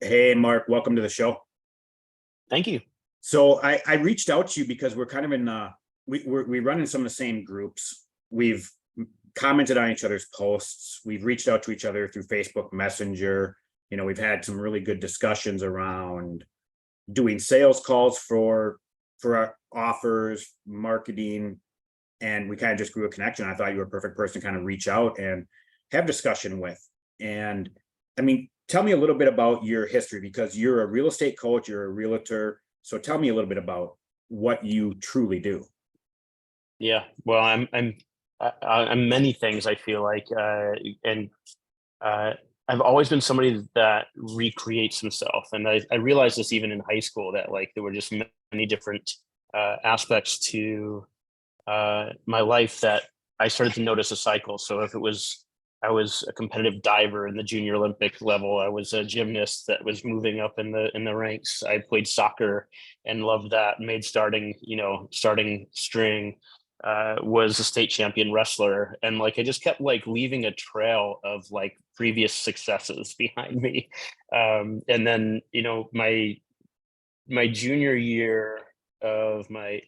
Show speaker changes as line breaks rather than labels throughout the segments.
Hey, Mark, welcome to the show.
Thank you.
So I reached out to you because we're kind of in we run in some of the same groups. We've commented on each other's posts. We've reached out to each other through Facebook Messenger. We've had some really good discussions around doing sales calls for our offers, marketing, and we kind of just grew a connection. I thought you were a perfect person to kind of reach out and have discussion with. And I mean, tell me a little bit about your history because you're a real estate coach, you're a realtor. So tell me a little bit about what you truly do.
Yeah. Well, I'm many things. I feel like, and uh, I've always been somebody that recreates himself, and I realized this even in high school that like there were just many different aspects to my life that I started to notice a cycle. So if it was I was a competitive diver in the junior Olympic level. I was a gymnast that was moving up in the ranks. I played soccer and loved that. Made starting string. Was a state champion wrestler, and like I just kept like leaving a trail of like previous successes behind me. And then my junior year of my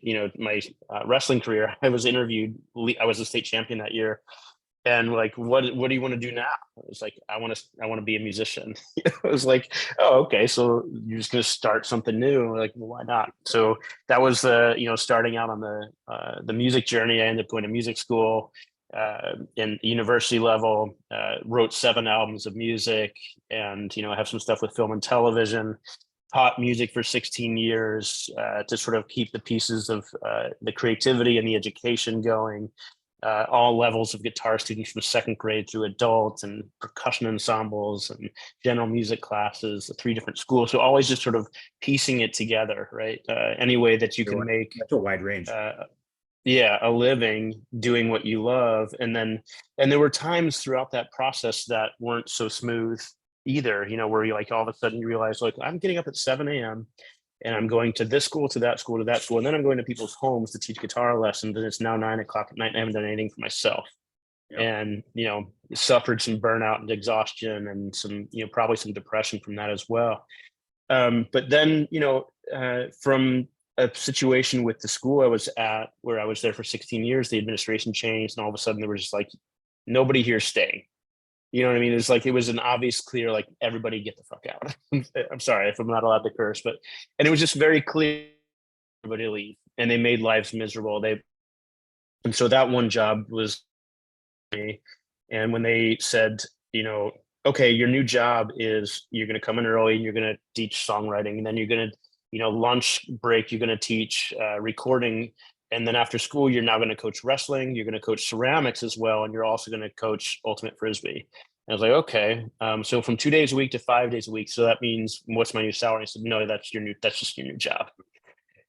wrestling career, I was interviewed. I was a state champion that year, and like, what do you want to do now? I was like, I want to be a musician. I was like, oh, okay, so you're just going to start something new. And we're like, well, why not? So that was starting out on the music journey. I ended up going to music school, in university level. Wrote 7 albums of music, and I have some stuff with film and television. Taught music for 16 years, to sort of keep the pieces of the creativity and the education going. All levels of guitar students from second grade through adult, and percussion ensembles and general music classes, 3 different schools. So always just sort of piecing it together, right? Any way that you can make,
That's a wide range.
yeah, a living doing what you love. And there were times throughout that process that weren't so smooth either, where you like all of a sudden you realize like I'm getting up at 7 a.m. and I'm going to this school, to that school, to that school. And then I'm going to people's homes to teach guitar lessons. And it's now 9 o'clock at night and I haven't done anything for myself.
Yep.
And, suffered some burnout and exhaustion and some, probably some depression from that as well. But then, from a situation with the school I was at, where I was there for 16 years, the administration changed, and all of a sudden there was just like, nobody here staying. You know what I mean? It's like it was an obvious, clear, like everybody get the fuck out. I'm sorry if I'm not allowed to curse, and it was just very clear everybody leave, and they made lives miserable. And so that one job was me. And when they said, okay, your new job is you're going to come in early and you're going to teach songwriting, and then you're going to, lunch break, you're going to teach recording. And then after school, you're now going to coach wrestling. You're going to coach ceramics as well. And you're also going to coach ultimate Frisbee. And I was like, okay. So from 2 days a week to 5 days a week. So that means what's my new salary? I said, no, that's just your new job.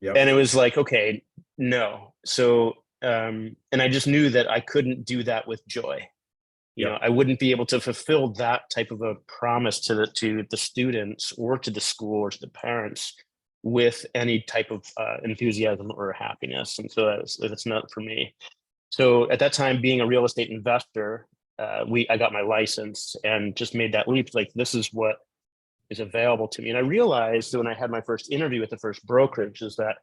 Yep.
And it was like, okay, no. So, and I just knew that I couldn't do that with joy.
Yep.
I wouldn't be able to fulfill that type of a promise to the students or to the school or to the parents with any type of enthusiasm or happiness. And so that's not for me. So at that time, being a real estate investor, I got my license and just made that leap. Like, this is what is available to me. And I realized when I had my first interview with the first brokerage is that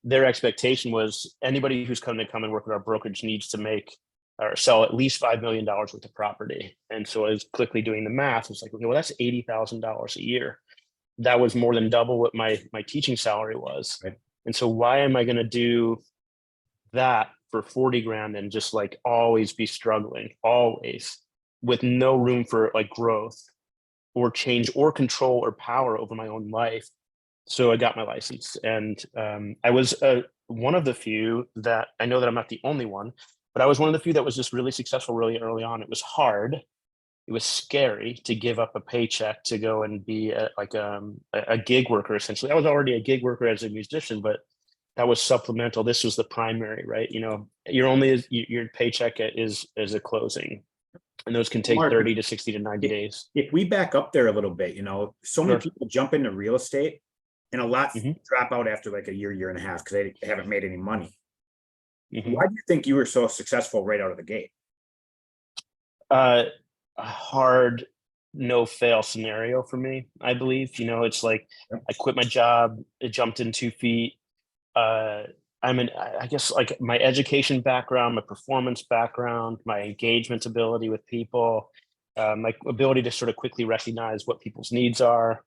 their expectation was anybody who's come and work with our brokerage needs to make or sell at least $5 million worth of property. And so I was quickly doing the math. It's like, okay, well, that's $80,000 a year. That was more than double what my teaching salary was.
Right.
And so why am I going to do that for 40 grand and just like always be struggling, always, with no room for like growth or change or control or power over my own life? So I got my license, and I was one of the few that, I know that I'm not the only one, but I was one of the few that was just really successful really early on. It was hard. It was scary to give up a paycheck to go and be a gig worker. Essentially, I was already a gig worker as a musician, but that was supplemental. This was the primary, right? Your paycheck is a closing, and those can take
Mark,
30 to 60 to 90 days.
if we back up there a little bit, so many
Sure.
people jump into real estate and a lot
Mhm.
drop out after like a year and a half because they haven't made any money.
Mhm.
Why do you think you were so successful right out of the gate?
Uh, hard no fail scenario for me, I believe. It's like
Yep.
I quit my job, it jumped in 2 feet. Uh, I guess like my education background, my performance background, my engagement ability with people, my ability to sort of quickly recognize what people's needs are,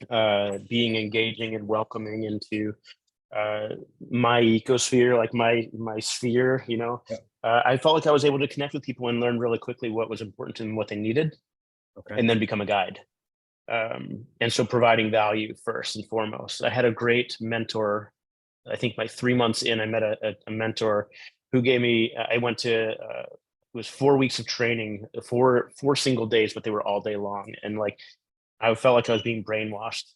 being engaging and welcoming into uh, my ecosphere, like my sphere.
Yep.
I felt like I was able to connect with people and learn really quickly what was important to them, what they needed,
Okay.
and then become a guide. And so providing value first and foremost. I had a great mentor. I think my 3 months in, I met a mentor who gave me. I went to. It was 4 weeks of training, four single days, but they were all day long, and like I felt like I was being brainwashed.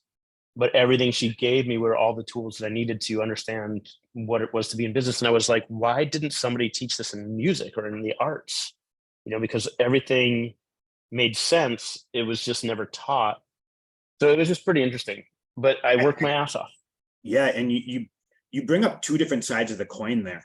But everything she gave me were all the tools that I needed to understand what it was to be in business. And I was like, why didn't somebody teach this in music or in the arts? Because everything made sense. It was just never taught. So it was just pretty interesting. But I worked my ass off.
Yeah, and you bring up two different sides of the coin there.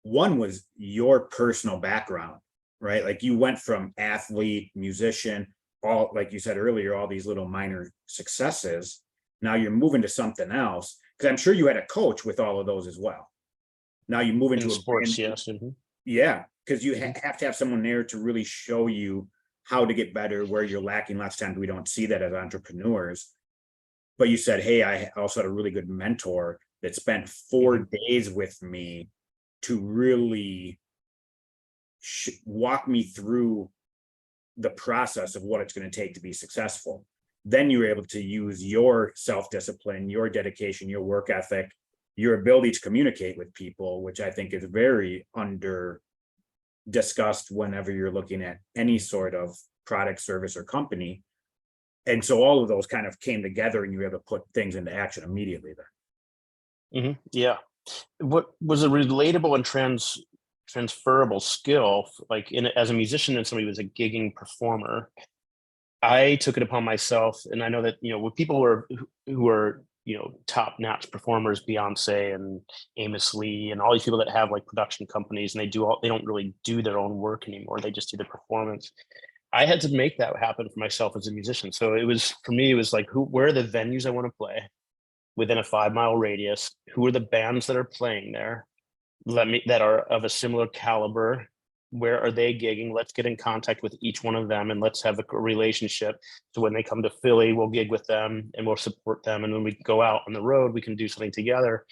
One was your personal background, right? Like you went from athlete, musician, all like you said earlier, all these little minor successes. Now you're moving to something else because I'm sure you had a coach with all of those as well. Now you move
In
into a
sports,
brand,
yes.
yeah, because you
Mhm.
have to have someone there to really show you how to get better, where you're lacking. Lots of times we don't see that as entrepreneurs. But you said, hey, I also had a really good mentor that spent 4 days with me to really walk me through the process of what it's going to take to be successful. Then you're able to use your self-discipline, your dedication, your work ethic, your ability to communicate with people, which I think is very under discussed whenever you're looking at any sort of product, service, or company. And so all of those kind of came together and you were able to put things into action immediately there.
Yeah. What was a relatable and transferable skill, like as a musician and somebody who was a gigging performer, I took it upon myself, and I know that with people who are top notch performers, Beyonce and Amos Lee, and all these people that have like production companies, and they don't really do their own work anymore. They just do the performance. I had to make that happen for myself as a musician. So it was for me. It was like, where are the venues I want to play within a 5 mile radius? Who are the bands that are playing there? That are of a similar caliber. Where are they gigging? Let's get in contact with each one of them and let's have a relationship. So when they come to Philly, we'll gig with them and we'll support them. And when we go out on the road, we can do something together.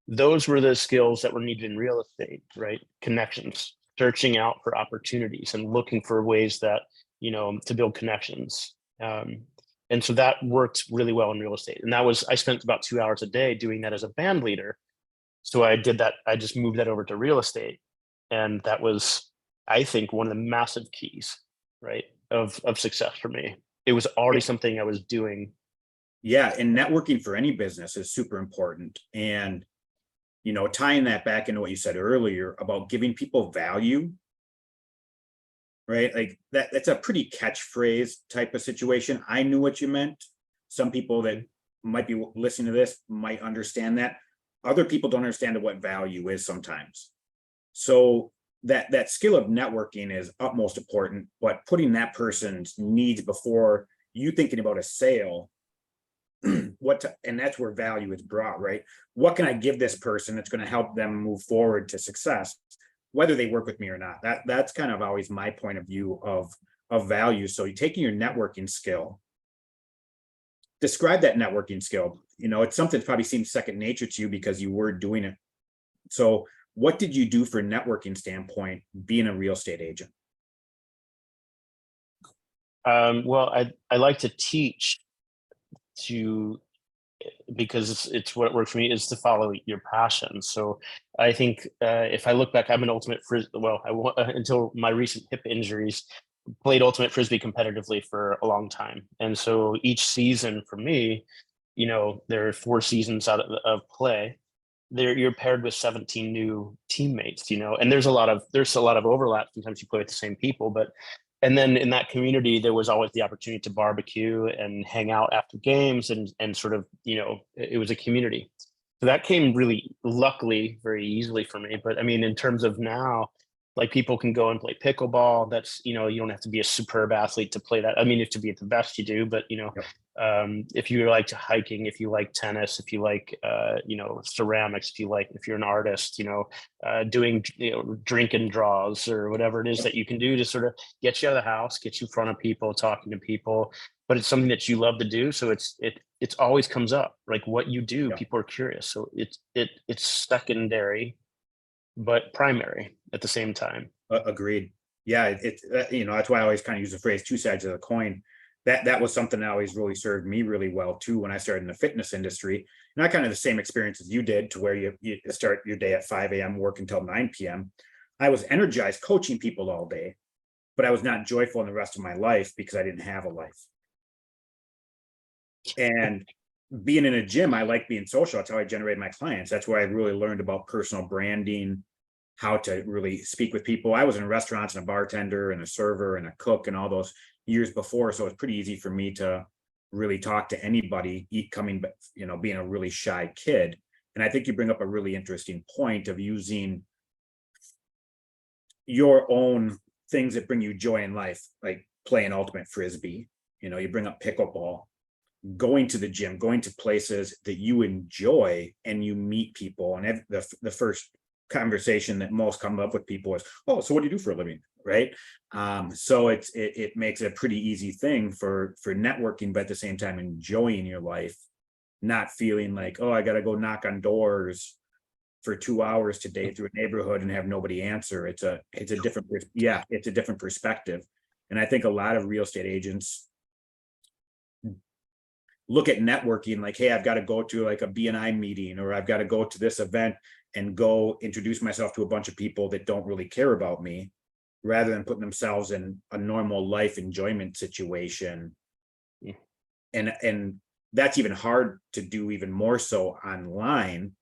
Those were the skills that were needed in real estate, right? Connections, searching out for opportunities and looking for ways that, to build connections. And so that worked really well in real estate. And I spent about 2 hours a day doing that as a band leader. So I did that. I just moved that over to real estate. And that was, I think, one of the massive keys, right, of success for me. It was already something I was doing.
Yeah, and networking for any business is super important. And tying that back into what you said earlier about giving people value, right? Like that's a pretty catchphrase type of situation. I knew what you meant. Some people that might be listening to this might understand that. Other people don't understand what value is sometimes. So that skill of networking is utmost important, but putting that person's needs before you thinking about a sale, and that's where value is brought, right? What can I give this person that's going to help them move forward to success, whether they work with me or not? That's kind of always my point of view of value. So you're taking your networking skill, describe that networking skill. It's something that probably seems second nature to you because you were doing it. So what did you do for networking standpoint being a real estate agent?
Well, I like to teach to because it's what worked for me is to follow your passion. So I think if I look back, I'm an ultimate frisbee. Well, until my recent hip injuries, played ultimate frisbee competitively for a long time, and so each season for me, there are 4 seasons out of play. You're paired with 17 new teammates, and there's a lot of overlap. Sometimes you play with the same people, but and then in that community there was always the opportunity to barbecue and hang out after games and sort of it was a community. So that came really luckily very easily for me. But I mean, in terms of now, Like people can go and play pickleball. That's, you don't have to be a superb athlete to play that. I mean, if to be at the best you do, but
Yep.
if you like to hiking, if you like tennis, if you like, ceramics, if you're an artist, doing, drink and draws or whatever it is
Yep.
that you can do to sort of get you out of the house, get you in front of people, talking to people, but it's something that you love to do. So it's always comes up, like what you do,
Yep.
people are curious. So it's secondary, but primary at the same time.
Agreed. Yeah, that's why I always kind of use the phrase two sides of the coin. That was something that always really served me really well too when I started in the fitness industry. And I kind of the same experience as you did, to where you start your day at 5 a.m., work until 9 p.m. I was energized coaching people all day, but I was not joyful in the rest of my life because I didn't have a life. And being in a gym, I like being social. That's how I generate my clients. That's where I really learned about personal branding, how to really speak with people. I was in restaurants and a bartender and a server and a cook and all those years before. So it's pretty easy for me to really talk to anybody, being a really shy kid. And I think you bring up a really interesting point of using your own things that bring you joy in life, like playing ultimate frisbee. You bring up pickleball, going to the gym, going to places that you enjoy, and you meet people. And the first conversation that most come up with people is, oh, so what do you do for a living? Right. So it makes it a pretty easy thing for networking, but at the same time enjoying your life, not feeling like, oh, I got to go knock on doors for 2 hours today through a neighborhood and have nobody answer. It's a different perspective. And I think a lot of real estate agents look at networking like, hey, I've got to go to like a BNI meeting, or I've got to go to this event and go introduce myself to a bunch of people that don't really care about me, rather than putting themselves in a normal life enjoyment situation. And that's even hard to do, even more so online,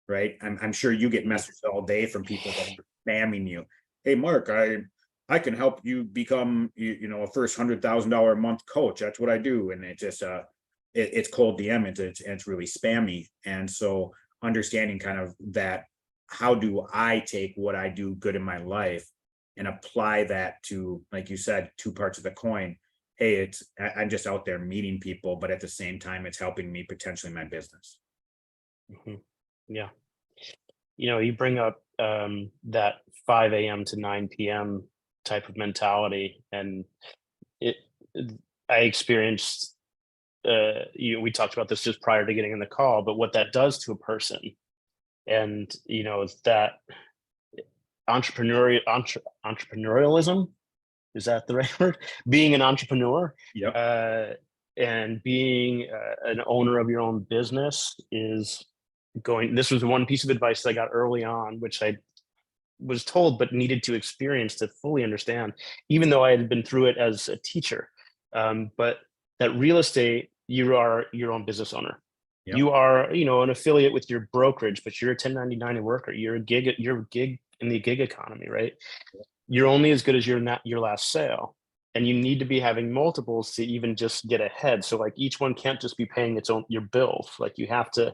right? I'm sure you get messages all day from people that are spamming you. Hey, Mark, I can help you become, a first $100,000 a month coach. That's what I do. And it just, it's cold DM, it's really spammy. And so understanding kind of that, how do I take what I do good in my life and apply that to, like you said, two parts of the coin. Hey, I'm just out there meeting people, but at the same time, it's helping me potentially my business.
Mhm. Yeah. You bring up that 5 a.m. to 9 p.m. type of mentality, and it, I experienced, we talked about this just prior to getting in the call, but what that does to a person, and that entrepreneurialism, is that the right word? Being an entrepreneur,
Yep.
and being an owner of your own business is this was one piece of advice that I got early on, which I was told but needed to experience to fully understand, even though I had been through it as a teacher. But that real estate, you are your own business owner.
Yep.
You are, an affiliate with your brokerage, but you're a 1099 worker. You're a gig in the gig economy, right? You're only as good as your last sale. And you need to be having multiples to even just get ahead. So like each one can't just be paying your bills. Like you have to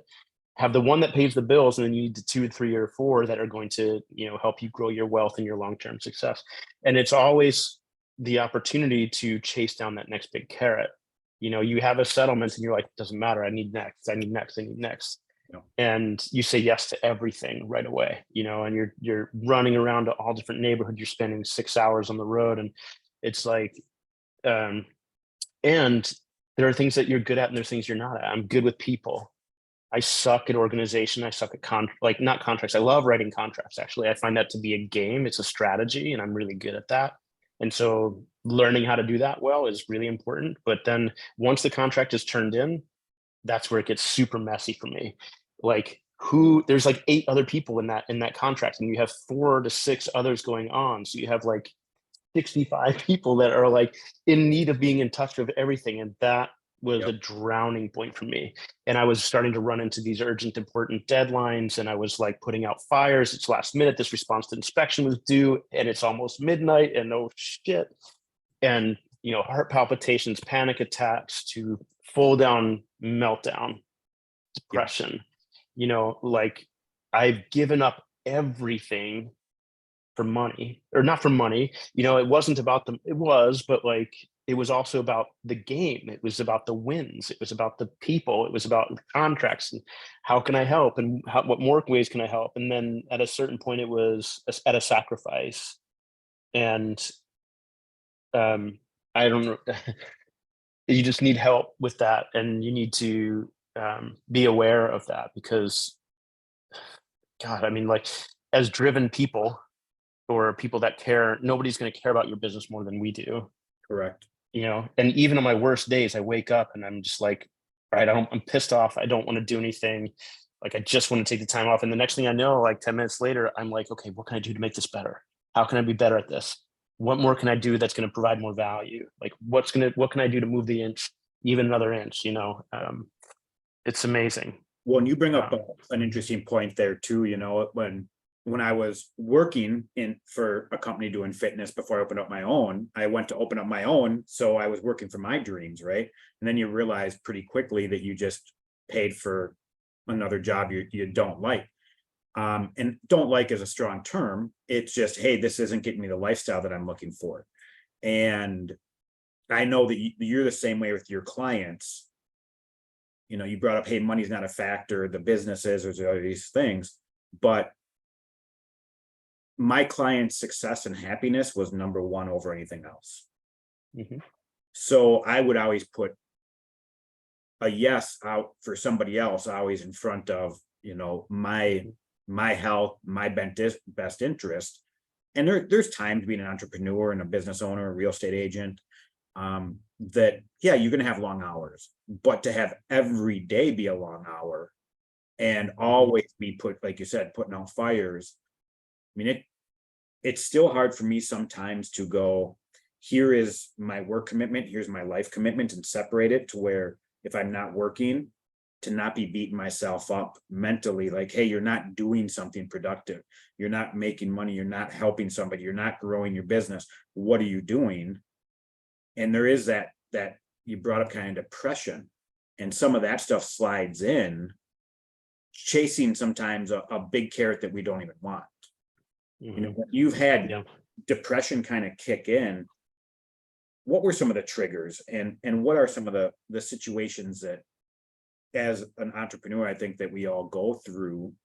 have the one that pays the bills, and then you need the 2, 3, or 4 that are going to help you grow your wealth and your long-term success. And it's always the opportunity to chase down that next big carrot. You have a settlement and you're like, doesn't matter, I need next, I need next, I need next.
Yep.
And you say yes to everything right away, and you're running around to all different neighborhoods, you're spending 6 hours on the road, and it's like and there are things that you're good at and there's things you're not at. I'm good with people. I suck at organization. I suck at not contracts. I love writing contracts. Actually, I find that to be a game. It's a strategy, and I'm really good at that. And so learning how to do that well is really important. But then once the contract is turned in, that's where it gets super messy for me. Like there's like 8 other people in that contract, and you have 4 to 6 others going on. So you have like 65 people that are like in need of being in touch with everything. And that was
Yep.
a drowning point for me. And I was starting to run into these urgent, important deadlines. And I was like putting out fires. It's last minute. This response to inspection was due, and it's almost midnight, and oh shit. And, heart palpitations, panic attacks, to full down meltdown, depression. Like I've given up everything for money, or not for money. It wasn't about them. It was, but like, it was also about the game. It was about the wins. It was about the people. It was about the contracts and how can I help, and what more ways can I help? And then at a certain point, it was at a sacrifice. And I don't know. You just need help with that, and you need to be aware of that, because God, I mean, like, as driven people, or people that care, nobody's going to care about your business more than we do.
Correct.
And even on my worst days, I wake up and I'm just like, all right, I'm pissed off. I don't want to do anything. Like, I just want to take the time off. And the next thing I know, like 10 minutes later, I'm like, okay, what can I do to make this better? How can I be better at this? What more can I do that's going to provide more value? Like, what can I do to move the inch, even another inch? It's amazing.
Well, and you bring up
Um,
an interesting point there too, when I was working for a company doing fitness before I opened up my own, I went to open up my own. So I was working for my dreams, right? And then you realize pretty quickly that you just paid for another job you don't like. And don't like is a strong term. It's just, hey, this isn't getting me the lifestyle that I'm looking for. And I know that you're the same way with your clients. You brought up, hey, money's not a factor, the businesses, or these things, but my client's success and happiness was number one over anything else.
mhm.
So I would always put a yes out for somebody else, always in front of, my health, my best interest. And there's times being an entrepreneur and a business owner, a real estate agent, that, yeah, you're going to have long hours, but to have every day be a long hour and always be like you said, putting out fires. I mean, it's still hard for me sometimes to go, here is my work commitment, here's my life commitment, and separate it to where if I'm not working, to not be beating myself up mentally, like, hey, you're not doing something productive. You're not making money. You're not helping somebody. You're not growing your business. What are you doing? And there is that you brought up kind of depression, and some of that stuff slides in, chasing sometimes a big carrot that we don't even want. When you've had
Yeah.
depression kind of kick in, what were some of the triggers, and what are some of the situations that, as an entrepreneur, I think that we all go through?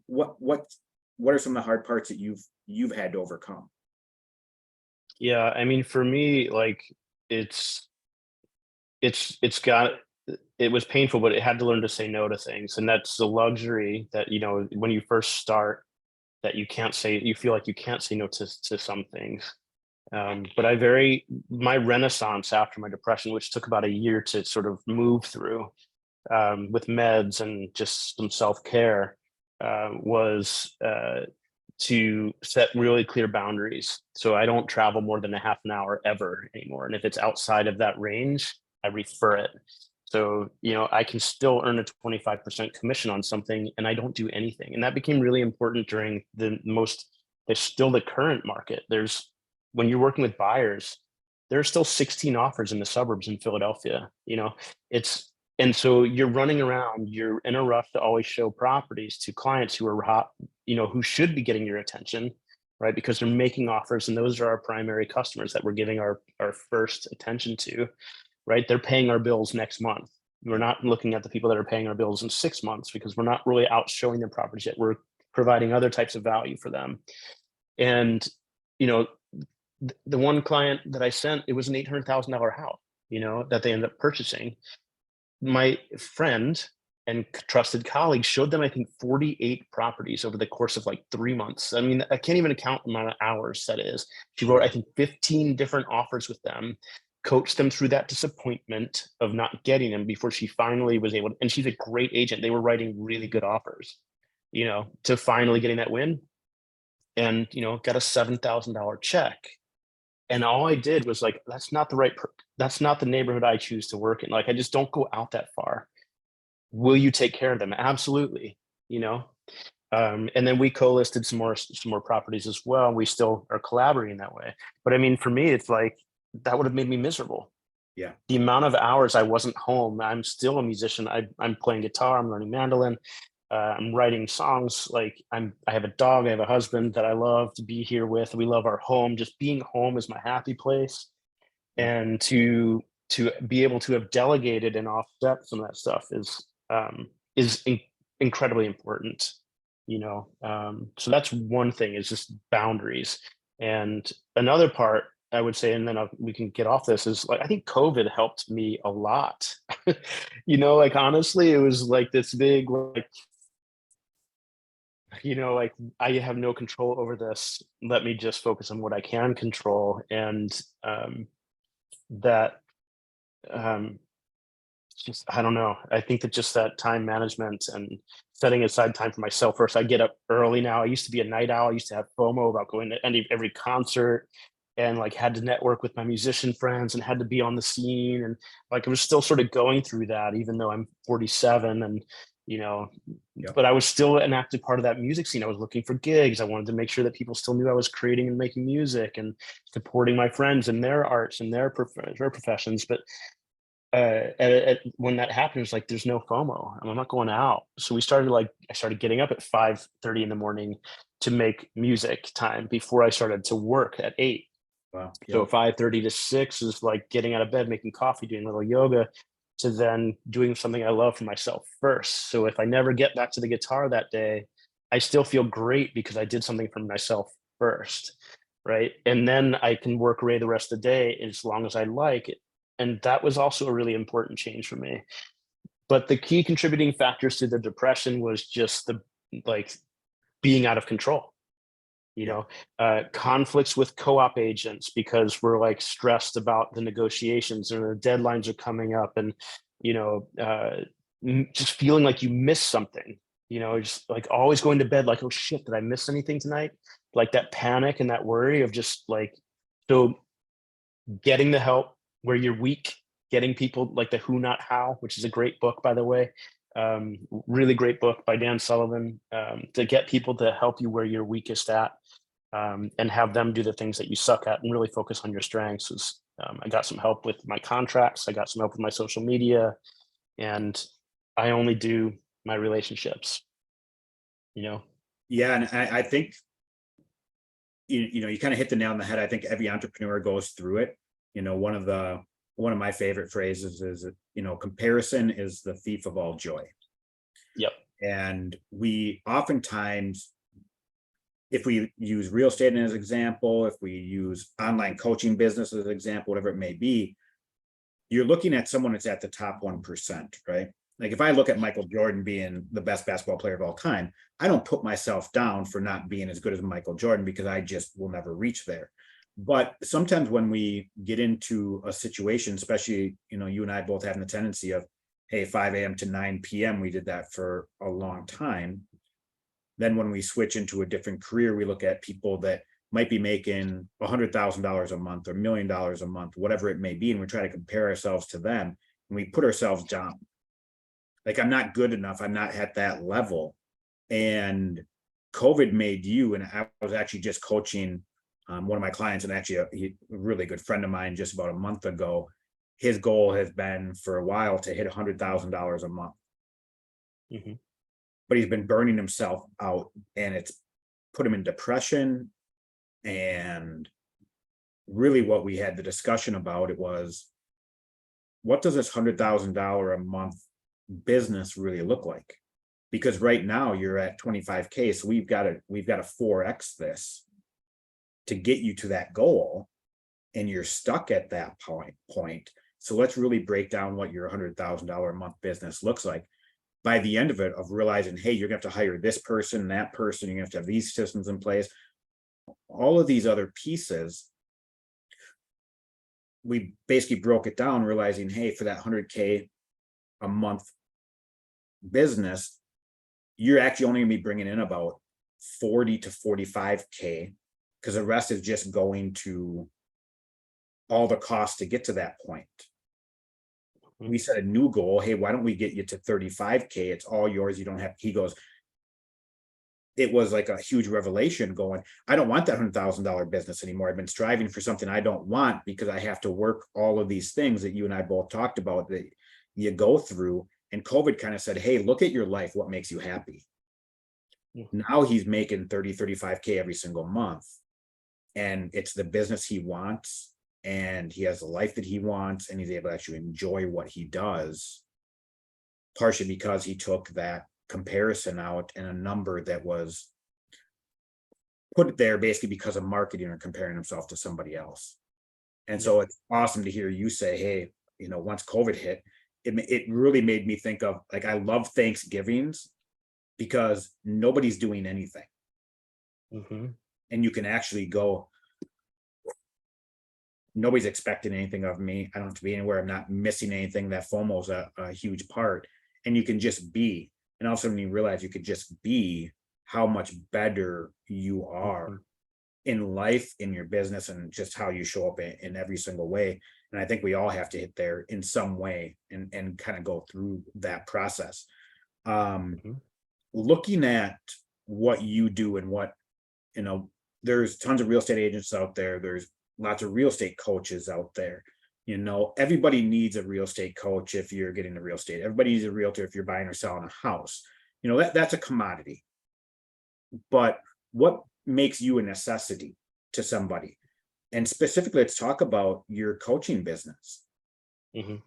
What are some of the hard parts that you've had to overcome?
Yeah, I mean, for me, like, it's it's got it was painful, but it had to learn to say no to things. And that's the luxury that, when you first start, that you feel like you can't say no to some things. But my renaissance after my depression, which took about a year to sort of move through, with meds and just some self-care, was to set really clear boundaries. So I don't travel more than a half an hour ever anymore. And if it's outside of that range, I refer it. So, I can still earn a 25% commission on something and I don't do anything. And that became really important during it's still the current market. When you're working with buyers, there's still 16 offers in the suburbs in Philadelphia. And so you're running around, you're in a rush to always show properties to clients who are hot, who should be getting your attention, right? Because they're making offers, and those are our primary customers that we're giving our first attention to, right? They're paying our bills next month. We're not looking at the people that are paying our bills in 6 months, because we're not really out showing them properties yet. We're providing other types of value for them. And, the one client that I sent, it was an $800,000 house, that they ended up purchasing. My friend and trusted colleague showed them, I think, 48 properties over the course of like 3 months. I mean, I can't even count the amount of hours that is. She wrote, I think, 15 different offers with them, coached them through that disappointment of not getting them before she finally was able to, and she's a great agent. They were writing really good offers, to finally getting that win, and, got a $7,000 check. And all I did was like, that's not the neighborhood I choose to work in. Like, I just don't go out that far. Will you take care of them? Absolutely. And then we co-listed some more properties as well. We still are collaborating that way. But I mean, for me, it's like, that would have made me miserable.
Yeah.
The amount of hours I wasn't home. I'm still a musician. I'm playing guitar. I'm learning mandolin. I'm writing songs. Like I have a dog, I have a husband that I love to be here with. We love our home. Just being home is my happy place.
Yeah.
And to be able to have delegated and offset some of that stuff is incredibly important, so that's one thing, is just boundaries. And another part I would say, and then we can get off this, is like I think COVID helped me a lot. Like honestly, it was like this big, like, like I have no control over this, let me just focus on what I can control. And that um just, I don't know, I think that just that time management and setting aside time for myself first. I get up early now. I used to be a night owl. I used to have FOMO about going to every concert, and like had to network with my musician friends and had to be on the scene. And like I was still sort of going through that, even though I'm 47. And you know
Yeah.
but I was still an active part of that music scene. I was looking for gigs. I wanted to make sure that people still knew I was creating and making music and supporting my friends in their arts and their professions. But when that happens, like there's no FOMO. I'm not going out. So I started getting up at 5:30 in the morning to make music time before I started to work at 8.
Wow.
So
Yeah.
5:30 to 6 is like getting out of bed, making coffee, doing a little yoga, to then doing something I love for myself first. So if I never get back to the guitar that day, I still feel great because I did something for myself first. Right. And then I can work away the rest of the day as long as I like it. And that was also a really important change for me. But the key contributing factors to the depression was just the, like, being out of control,
Yeah.
conflicts with co-op agents because we're like stressed about the negotiations and the deadlines are coming up. And you know just feeling like you miss something, just like always going to bed like, oh shit, did I miss anything tonight? Like that panic and that worry of just like, so getting the help where you're weak, getting people like the Who Not How, which is a great book, by the way. Really great book by Dan Sullivan, to get people to help you where you're weakest at, and have them do the things that you suck at and really focus on your strengths. I got some help with my contracts. I got some help with my social media, and I only do my relationships, you know?
Yeah. And I think, you kind of hit the nail on the head. I think every entrepreneur goes through it. One of my favorite phrases is, comparison is the thief of all joy.
Yep.
And we oftentimes, if we use real estate as an example, if we use online coaching business as an example, whatever it may be, you're looking at someone that's at the top 1%, right? Like if I look at Michael Jordan being the best basketball player of all time, I don't put myself down for not being as good as Michael Jordan because I just will never reach there. But sometimes when we get into a situation, especially, you and I both having the tendency of, hey, 5 a.m. to 9 p.m., we did that for a long time. Then when we switch into a different career, we look at people that might be making $100,000 a month or $1 million a month, whatever it may be. And we try to compare ourselves to them and we put ourselves down. Like, I'm not good enough. I'm not at that level. And COVID made you, and I was actually just coaching one of my clients, and actually a really good friend of mine just about a month ago. His goal has been for a while to hit $100,000 a month.
Mm-hmm.
But he's been burning himself out, and it's put him in depression. And really what we had the discussion about, it was, what does this $100,000 a month business really look like? Because right now you're at 25K. So we've got to 4X this to get you to that goal. And you're stuck at that point. So let's really break down what your $100,000 a month business looks like. By the end of it, of realizing, hey, you're going to have to hire this person, that person, you're going to have these systems in place, all of these other pieces. We basically broke it down, realizing, hey, for that 100K a month business, you're actually only going to be bringing in about 40 to 45K, because the rest is just going to all the costs to get to that point. We set a new goal. Hey, why don't we get you to 35K? It's all yours. You don't have, he goes, it was like a huge revelation going, I don't want that $100,000 business anymore. I've been striving for something I don't want because I have to work all of these things that you and I both talked about that you go through. And COVID kind of said, hey, look at your life. What makes you happy?
Mhm.
Now he's making 30, 35K every single month. And it's the business he wants. And he has the life that he wants. And he's able to actually enjoy what he does. Partially because he took that comparison out and a number that was put there basically because of marketing or comparing himself to somebody else. And so it's awesome to hear you say, hey, once COVID hit, it really made me think of, like, I love Thanksgivings because nobody's doing anything.
Mhm.
And you can actually go, nobody's expecting anything of me. I don't have to be anywhere. I'm not missing anything. That FOMO is a huge part. And you can just be. And also when you realize you could just be, how much better you are
Mhm.
in life, in your business, and just how you show up in every single way. And I think we all have to hit there in some way and kind of go through that process.
Mhm.
Looking at what you do and what, there's tons of real estate agents out there. There's lots of real estate coaches out there. Everybody needs a real estate coach if you're getting into real estate. Everybody needs a realtor if you're buying or selling a house. That's a commodity. But what makes you a necessity to somebody? And specifically, let's talk about your coaching business.
Mhm.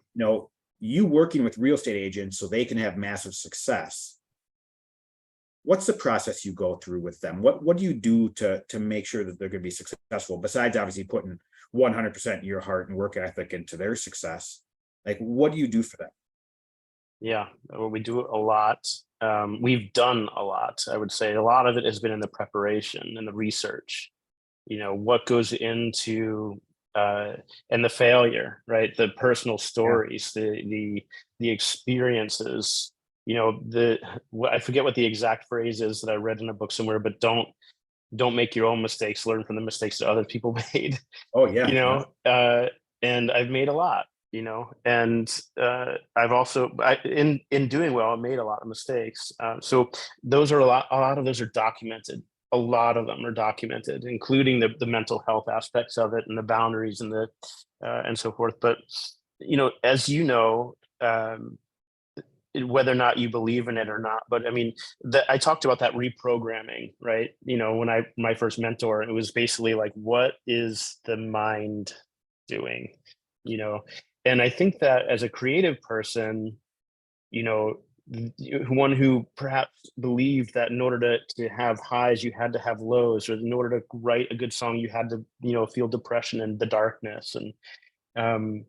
You working with real estate agents so they can have massive success. What's the process you go through with them? What do you do to make sure that they're going to be successful, besides obviously putting 100% your heart and work ethic into their success? Like, what do you do for them?
Yeah, well, we do a lot. We've done a lot. I would say a lot of it has been in the preparation and the research. What goes into uh, and the failure, right? The personal
Yeah.
stories, the experiences. The I forget what the exact phrase is that I read in a book somewhere, but don't make your own mistakes. Learn from the mistakes that other people made.
Oh
you
yeah. Yeah.
know, uh, and I've made a lot. And I've also in doing well, I made a lot of mistakes. So those are a lot of those are documented. A lot of them are documented, including the mental health aspects of it and the boundaries and so forth. But as whether or not you believe in it or not, but I mean, I talked about that reprogramming, right? When my first mentor, it was basically like, what is the mind doing? you know and I think that as a creative person, you know one who perhaps believed that in order to have highs you had to have lows, or in order to write a good song you had to feel depression and the darkness, um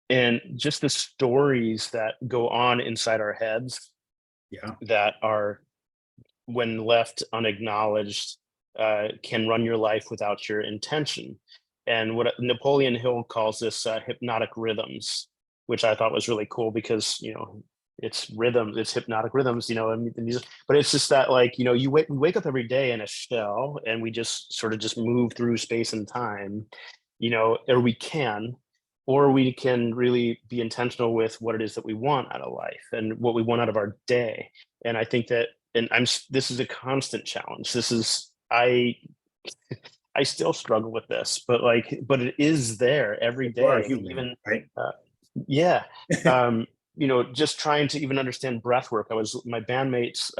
and just the stories that go on inside our heads
Yeah.
that are, when left unacknowledged, can run your life without your intention. And what Napoleon Hill calls this hypnotic rhythms, which I thought was really cool because it's rhythms, it's hypnotic rhythms. But it's just that, like, we wake up every day in a shell, and we just sort of just move through space and time, or we can really be intentional with what it is that we want out of life and what we want out of our day. And I think that, and this is a constant challenge. I still struggle with this, but it is there every
You are
day. And
human,
even,
right?
uh, yeah, just trying to even understand breath work. My bandmates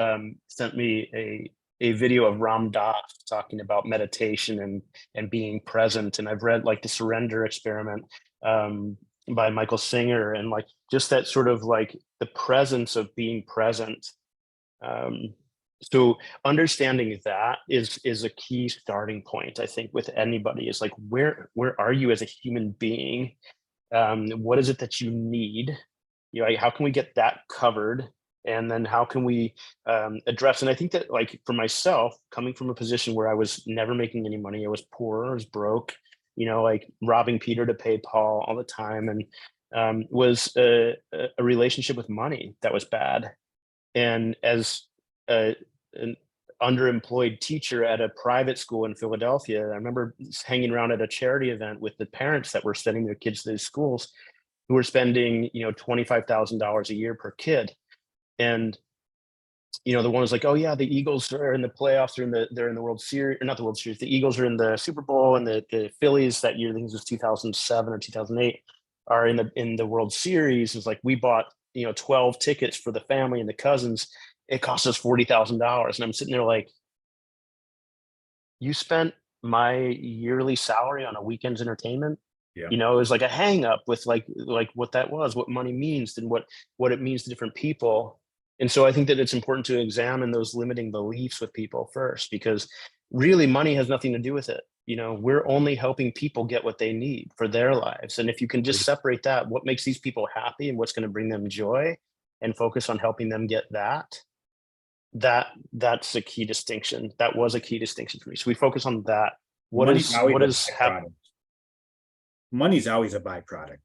sent me a video of Ram Dass talking about meditation and being present. And I've read like the Surrender Experiment by Michael Singer, and like just that sort of like the presence of being present. um, so understanding that is a key starting point, I think, with anybody. Is like, where are you as a human being? What is it that you need? Like, how can we get that covered? And then how can we address? And I think that, like, for myself, coming from a position where I was never making any money, I was poor, I was broke, like robbing Peter to pay Paul all the time, and was a relationship with money that was bad. And as an underemployed teacher at a private school in Philadelphia, I remember hanging around at a charity event with the parents that were sending their kids to these schools, who were spending, $25,000 a year per kid. And, the one was like, oh yeah, the Eagles are in the playoffs, they're in the World Series, or not the World Series. The Eagles are in the Super Bowl, and the Phillies that year, I think it was 2007 or 2008, are in the World Series. It's like, we bought 12 tickets for the family and the cousins. It cost us $40,000. And I'm sitting there like, you spent my yearly salary on a weekend's entertainment.
Yeah.
It was like a hang up with like what that was, what money means, and what it means to different people. And so I think that it's important to examine those limiting beliefs with people first, because really money has nothing to do with it. We're only helping people get what they need for their lives. And if you can just separate that, what makes these people happy and what's going to bring them joy, and focus on helping them get that's a key distinction. That was a key distinction for me. So we focus on that. What is happening?
Money's always a byproduct.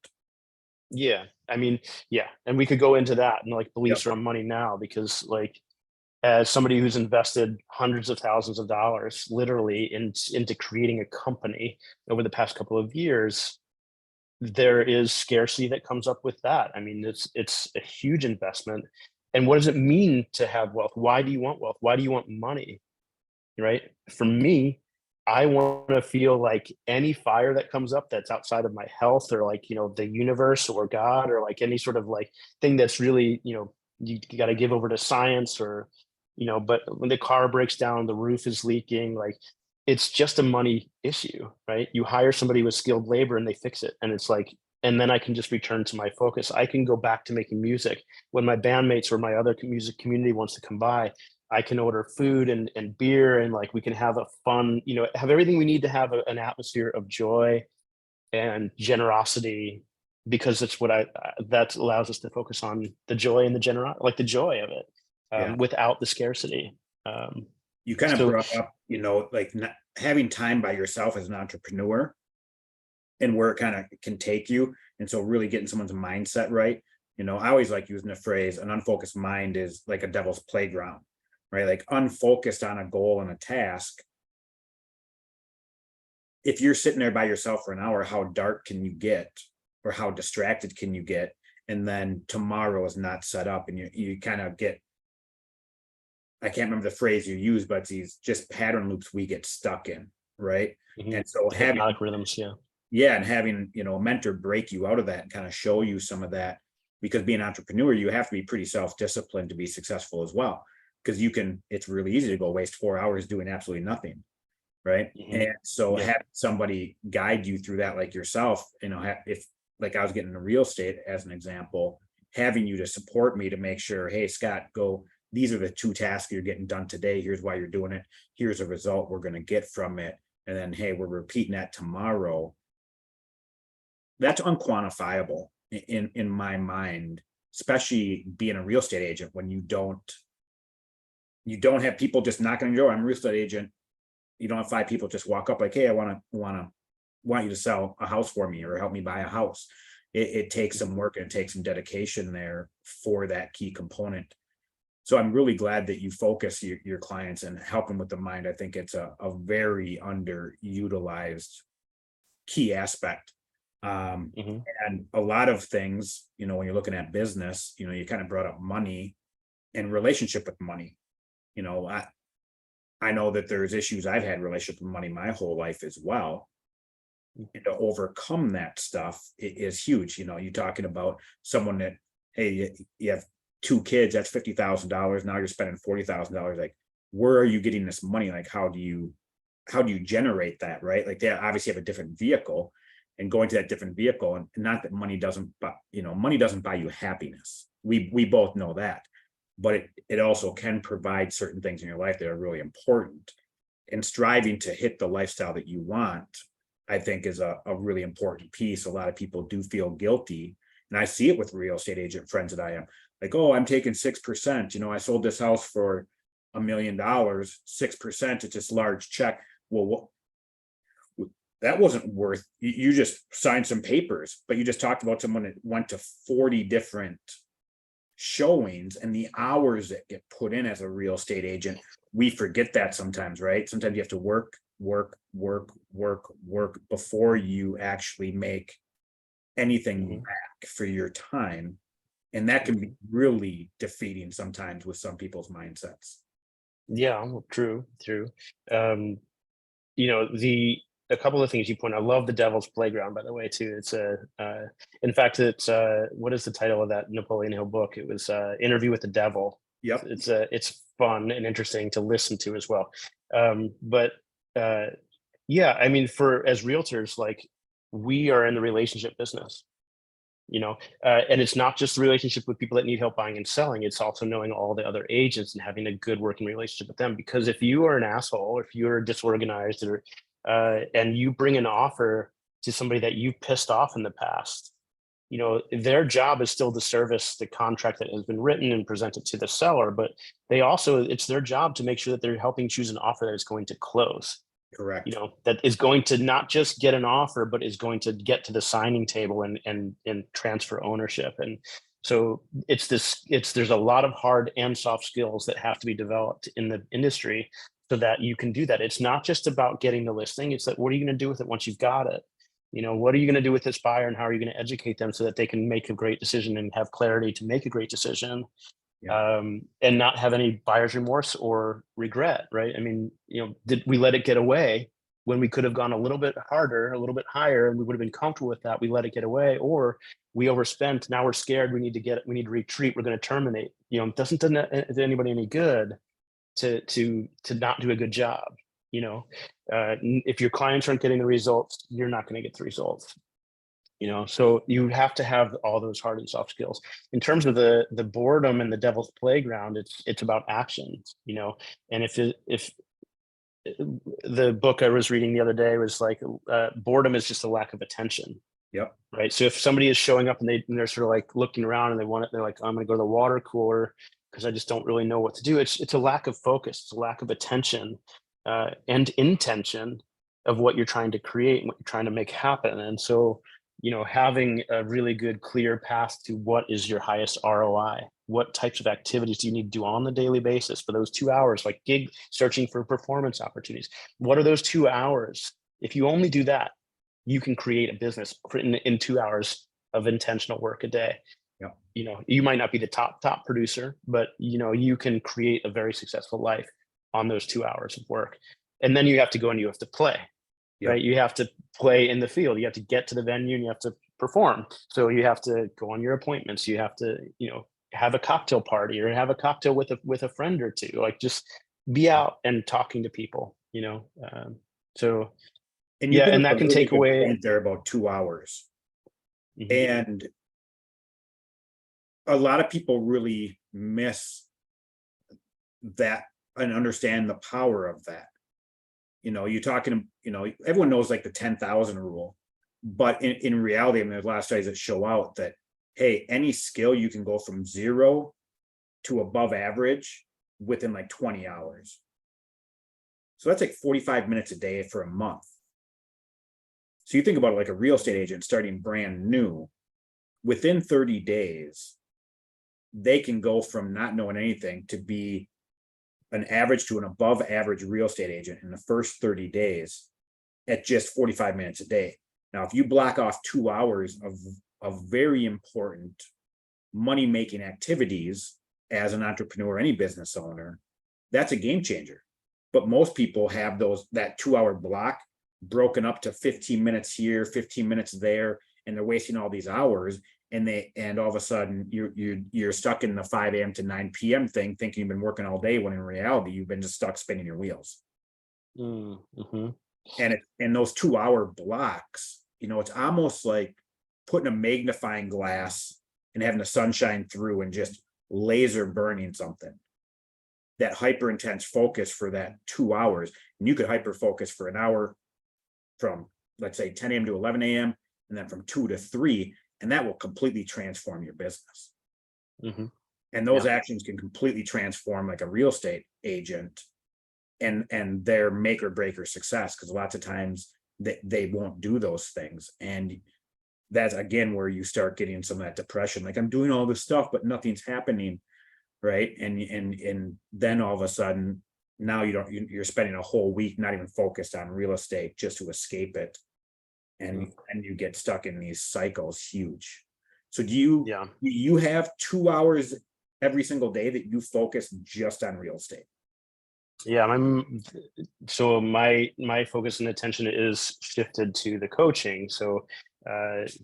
Yeah. I mean, yeah. And we could go into that and like beliefs
Yep.
around money now, because like, as somebody who's invested hundreds of thousands of dollars literally into creating a company over the past couple of years, there is scarcity that comes up with that. I mean, it's a huge investment. And what does it mean to have wealth? Why do you want wealth? Why do you want money? Right? For me, I want to feel like any fire that comes up that's outside of my health, or like, the universe or God, or like any sort of like thing that's really, you got to give over to science, or, but when the car breaks down, the roof is leaking, like it's just a money issue, right? You hire somebody with skilled labor and they fix it. And it's like, and then I can just return to my focus. I can go back to making music. When my bandmates or my other music community wants to come by, I can order food and beer, and like we can have a fun, have everything we need to have an atmosphere of joy and generosity, because it's that allows us to focus on the joy and the joy of it, without the scarcity.
You kind of brought up, like not having time by yourself as an entrepreneur, and where it kind of can take you. And so really getting someone's mindset right. I always like using the phrase, an unfocused mind is like a devil's playground, right? Like unfocused on a goal and a task. If you're sitting there by yourself for an hour, how dark can you get, or how distracted can you get? And then tomorrow is not set up, and you kind of get, I can't remember the phrase you use, but it's these just pattern loops we get stuck in, right?
Mm-hmm.
And so having
hypnotic rhythms,
and having a mentor break you out of that and kind of show you some of that, because being an entrepreneur, you have to be pretty self-disciplined to be successful as well, because it's really easy to go waste 4 hours doing absolutely nothing, right? Mm-hmm. And so having somebody guide you through that, like yourself, if like I was getting into real estate as an example, having you to support me to make sure, hey Scott, these are the 2 tasks you're getting done today, here's why you're doing it, here's a result we're going to get from it, and then hey, we're repeating that tomorrow. That's unquantifiable in my mind, especially being a real estate agent, when you don't have people just knocking on your door. I'm a real estate agent. You don't have 5 people just walk up like, hey, I want you to sell a house for me or help me buy a house. It takes some work and it takes some dedication there for that key component. So I'm really glad that you focus your clients and help them with the mind. I think it's a very underutilized key aspect. And a lot of things, when you're looking at business, you kind of brought up money and relationship with money. I know that there's issues. I've had relationship with money my whole life as well. And to overcome that stuff is huge. You're talking about someone that, hey, you have 2 kids, that's $50,000. Now you're spending $40,000. Like, where are you getting this money? Like, how do you generate that? Right. Like, they obviously have a different vehicle, and going to that different vehicle, and not that money doesn't buy you happiness. We both know that, but it also can provide certain things in your life that are really important. And striving to hit the lifestyle that you want, I think, is a really important piece. A lot of people do feel guilty, and I see it with real estate agent friends that I am like, oh, I'm taking 6%. I sold this house for $1 million, 6%. It's this large check. Well, that wasn't worth. You just signed some papers, but you just talked about someone that went to 40 different showings, and the hours that get put in as a real estate agent. We forget that sometimes, right? Sometimes you have to work before you actually make anything back for your time. And that can be really defeating sometimes with some people's mindsets.
Yeah, true. The a couple of things you point out. I love the Devil's Playground, by the way, too. It's in fact, it's what is the title of that Napoleon Hill book? It was Interview with the Devil.
Yep.
It's fun and interesting to listen to as well. But yeah, I mean, as realtors, like, we are in the relationship business, and it's not just the relationship with people that need help buying and selling. It's also knowing all the other agents and having a good working relationship with them. Because if you are an asshole, or if you're disorganized, or and you bring an offer to somebody that you've pissed off in the past, their job is still to service the contract that has been written and presented to the seller, but it's their job to make sure that they're helping choose an offer that is going to close.
Correct.
That is going to not just get an offer, but is going to get to the signing table and transfer ownership. And so there's a lot of hard and soft skills that have to be developed in the industry so that you can do that. It's not just about getting the listing. It's that, what are you going to do with it once you've got it? What are you going to do with this buyer, and how are you going to educate them so that they can make a great decision and have clarity to make a great decision? And not have any buyer's remorse or regret, right? I mean, did we let it get away when we could have gone a little bit harder, a little bit higher, and we would have been comfortable with that? We let it get away, or we overspent. Now we're scared. We need to retreat. We're going to terminate. It doesn't do anybody any good to not do a good job. If your clients aren't getting the results, you're not going to get the results. So you have to have all those hard and soft skills. In terms of the boredom and the Devil's Playground, it's about action. And if the book I was reading the other day was like, boredom is just a lack of attention.
Yep.
Right. So if somebody is showing up and they're sort of like looking around and they're like, I'm going to go to the water cooler because I just don't really know what to do. It's a lack of focus. It's a lack of attention and intention of what you're trying to create and what you're trying to make happen. And so, having a really good, clear path to what is your highest ROI, what types of activities do you need to do on the daily basis for those 2 hours, like gig searching for performance opportunities. What are those 2 hours? If you only do that, you can create a business in 2 hours of intentional work a day.
Yeah.
You might not be the top producer, but you can create a very successful life on those 2 hours of work. And then you have to go and you have to play. Yep. Right? You have to play in the field. You have to get to the venue and you have to perform. So you have to go on your appointments. You have to, have a cocktail party or have a cocktail with a friend or two. Like, just be out and talking to people. So
and
yeah, and that can take away.
There about 2 hours,
Mm-hmm.
And a lot of people really miss that and understand the power of that. You're talking, everyone knows like the 10,000 rule, but in reality, I mean, there's a lot of studies that show out that, hey, any skill you can go from 0 to above average within like 20 hours. So that's like 45 minutes a day for a month. So you think about it like a real estate agent starting brand new, within 30 days, they can go from not knowing anything to be an average to an above average real estate agent in the first 30 days at just 45 minutes a day. Now, if you block off 2 hours of very important money-making activities as an entrepreneur, any business owner, that's a game changer. But most people have that 2 hour block broken up to 15 minutes here, 15 minutes there, and they're wasting all these hours. And all of a sudden you're stuck in the 5 a.m. to 9 p.m. thing, thinking you've been working all day, when in reality you've been just stuck spinning your wheels.
Mm-hmm.
And those 2 hour blocks, it's almost like putting a magnifying glass and having the sun shine through and just laser burning something. That hyper intense focus for that 2 hours, and you could hyper focus for an hour from, let's say, 10 a.m. to 11 a.m. and then from 2 to 3. And that will completely transform your business.
Mm-hmm.
And those actions can completely transform like a real estate agent and their make or break or success, because lots of times they won't do those things. And that's again where you start getting some of that depression, like, I'm doing all this stuff but nothing's happening, right? And then all of a sudden now you're spending a whole week not even focused on real estate just to escape it. And you get stuck in these cycles. Huge. So do you have 2 hours every single day that you focus just on real estate?
Yeah, so my focus and attention is shifted to the coaching. So,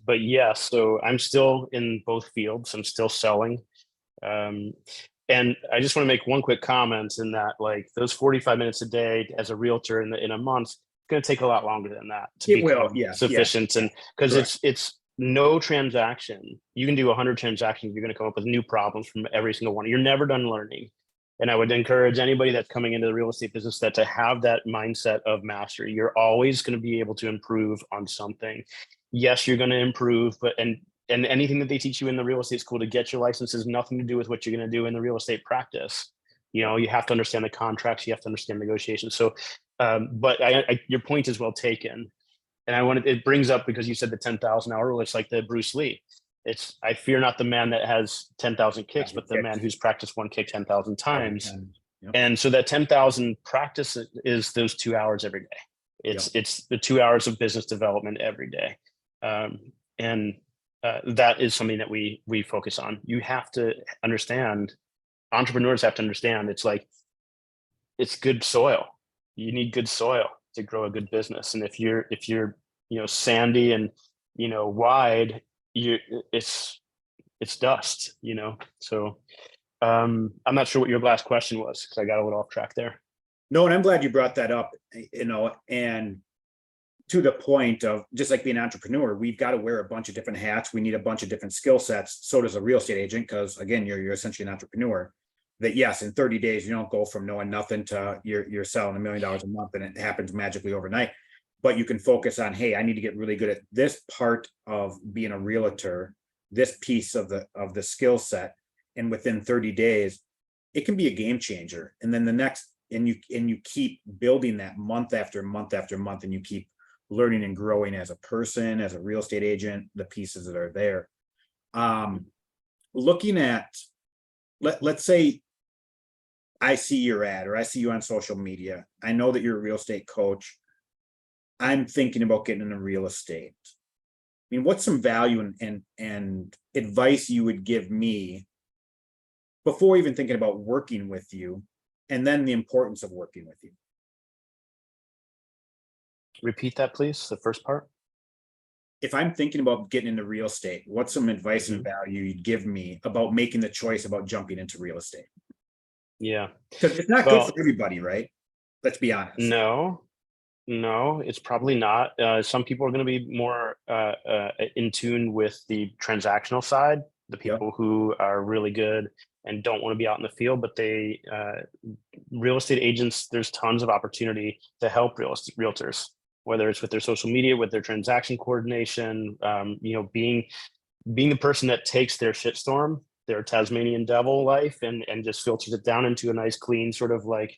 but yeah, so I'm still in both fields. I'm still selling. Um, and I just want to make one quick comment in that, like, those 45 minutes a day as a realtor in a month, it's going to take a lot longer than that to
It will,
become
yeah, yeah,
sufficient. And because
correct.
it's no transaction, you can do 100 transactions, you're going to come up with new problems from every single one. You're never done learning. And I would encourage anybody that's coming into the real estate business that to have that mindset of mastery. You're always going to be able to improve on something. Yes, you're going to improve, but and anything that they teach you in the real estate school to get your license has nothing to do with what you're going to do in the real estate practice. You know, you have to understand the contracts, you have to understand negotiations. So, but your point is well taken. And it brings up, because you said the 10,000 hour rule, it's like the Bruce Lee. It's, I fear not the man that has 10,000 kicks, but the man who's practiced one kick 10,000 times.
Yep.
And so that 10,000 practice is those 2 hours every day. It's the 2 hours of business development every day. And that is something that we focus on. You have to understand, entrepreneurs have to understand, it's like, it's good soil. You need good soil to grow a good business. And if you're, sandy and, wide, you it's dust, So I'm not sure what your last question was, because I got a little off track there.
No, and I'm glad you brought that up, and to the point of, just like being an entrepreneur, we've got to wear a bunch of different hats. We need a bunch of different skill sets. So does a real estate agent, because again, you're essentially an entrepreneur. That yes, in 30 days, you don't go from knowing nothing to you're selling $1 million a month and it happens magically overnight. But you can focus on, hey, I need to get really good at this part of being a realtor, this piece of the skill set. And within 30 days, it can be a game changer. And then the next, and you keep building that month after month after month, and you keep learning and growing as a person, as a real estate agent, the pieces that are there. Looking at, let's say I see your ad, or I see you on social media. I know that you're a real estate coach. I'm thinking about getting into real estate. I mean, what's some value and advice you would give me before even thinking about working with you, and then the importance of working with you?
Repeat that, please, the first part.
If I'm thinking about getting into real estate, what's some advice and value you'd give me about making the choice about jumping into real estate?
Yeah.
Because it's not good for everybody, right? Let's be honest.
No, it's probably not. Some people are going to be more in tune with the transactional side, the people who are really good and don't want to be out in the field, but real estate agents, there's tons of opportunity to help realtors, whether it's with their social media, with their transaction coordination, being the person that takes their shitstorm, their Tasmanian devil life, and just filters it down into a nice, clean, sort of like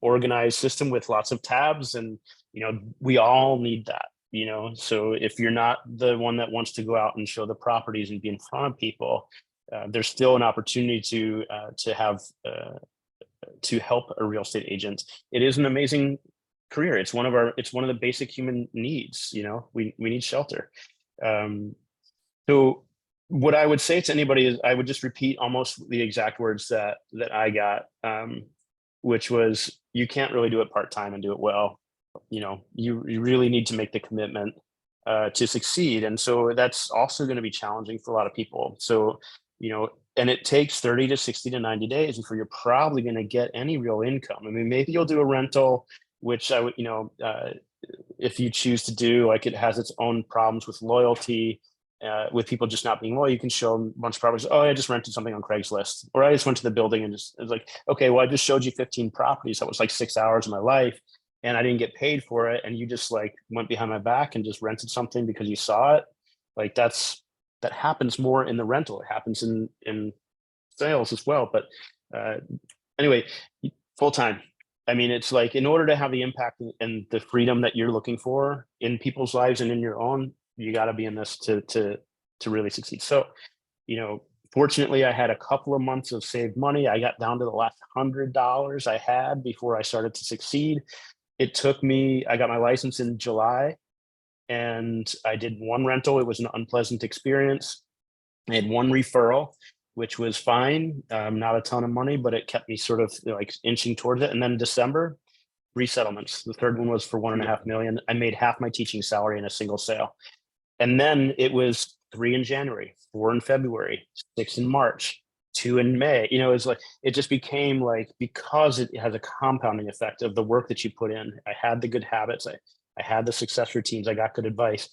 organized system with lots of tabs. And, we all need that, so if you're not the one that wants to go out and show the properties and be in front of people, there's still an opportunity to help a real estate agent. It is an amazing career. It's one of the basic human needs. We need shelter. So what I would say to anybody is, I would just repeat almost the exact words that I got, which was, you can't really do it part-time and do it well. You really need to make the commitment to succeed. And so that's also going to be challenging for a lot of people. So, and it takes 30 to 60 to 90 days before you're probably going to get any real income. I mean, maybe you'll do a rental, which I would, if you choose to do, like, it has its own problems with loyalty, with people just not being loyal. You can show them a bunch of properties. Oh, I just rented something on Craigslist, or I just went to the building and it's like, okay, well, I just showed you 15 properties. That was like 6 hours of my life, and I didn't get paid for it. And you just like went behind my back and just rented something because you saw it. Like, that happens more in the rental. It happens in sales as well. But anyway, full time. I mean, it's like, in order to have the impact and the freedom that you're looking for in people's lives and in your own, you got to be in this to really succeed. So, fortunately, I had a couple of months of saved money. I got down to the last $100 I had before I started to succeed. It took me, I got my license in July, and I did one rental. It was an unpleasant experience. I had one referral, which was fine. Not a ton of money, but it kept me sort of like inching towards it. And then December, resettlements. The third one was for 1.5 million. I made half my teaching salary in a single sale. And then it was 3 in January, 4 in February, 6 in March, 2 in May. You know, it's like, it just became like, because it has a compounding effect of the work that you put in. I had the good habits. I had the success routines. I got good advice.